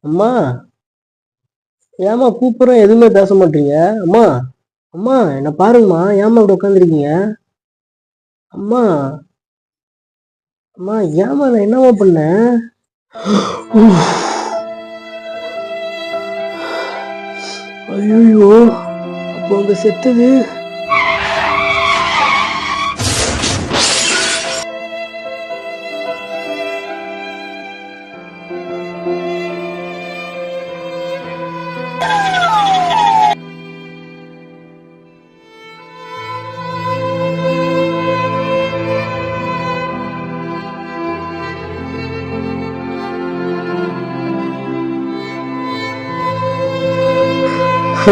அம்மா, ஏம்மா கூப்பிடுறோம் எதுவுமே பேச மாட்டீங்க? அம்மா, அம்மா என்ன பாருங்கம்மா, ஏம்மா இப்படி உட்காந்துருக்கீங்க? அம்மா, அம்மா ஏம்மா நான் என்னம்மா பண்ணேன்? ஐயோ, அப்போ அங்க செத்தது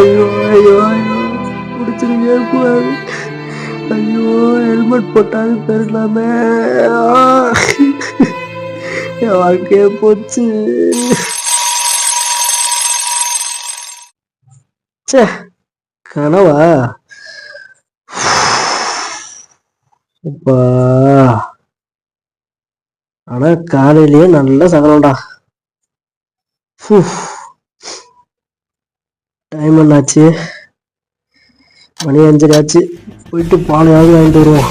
ஐயோ ஐயோ ஐயோ பிடிச்சிருக்கே கூடாது. ஐயோ ஹெல்மெட் போட்டாலும் பெறலாமே. என் வாழ்க்கைய போச்சு. சே, கனவா? இப்பா ஆனா காலையிலேயே நல்ல சகலம்டா. டைம் என்னாச்சு? மணி 5 ஆச்சு. போயிட்டு பாலையாவது வாங்கிட்டு வருவோம்.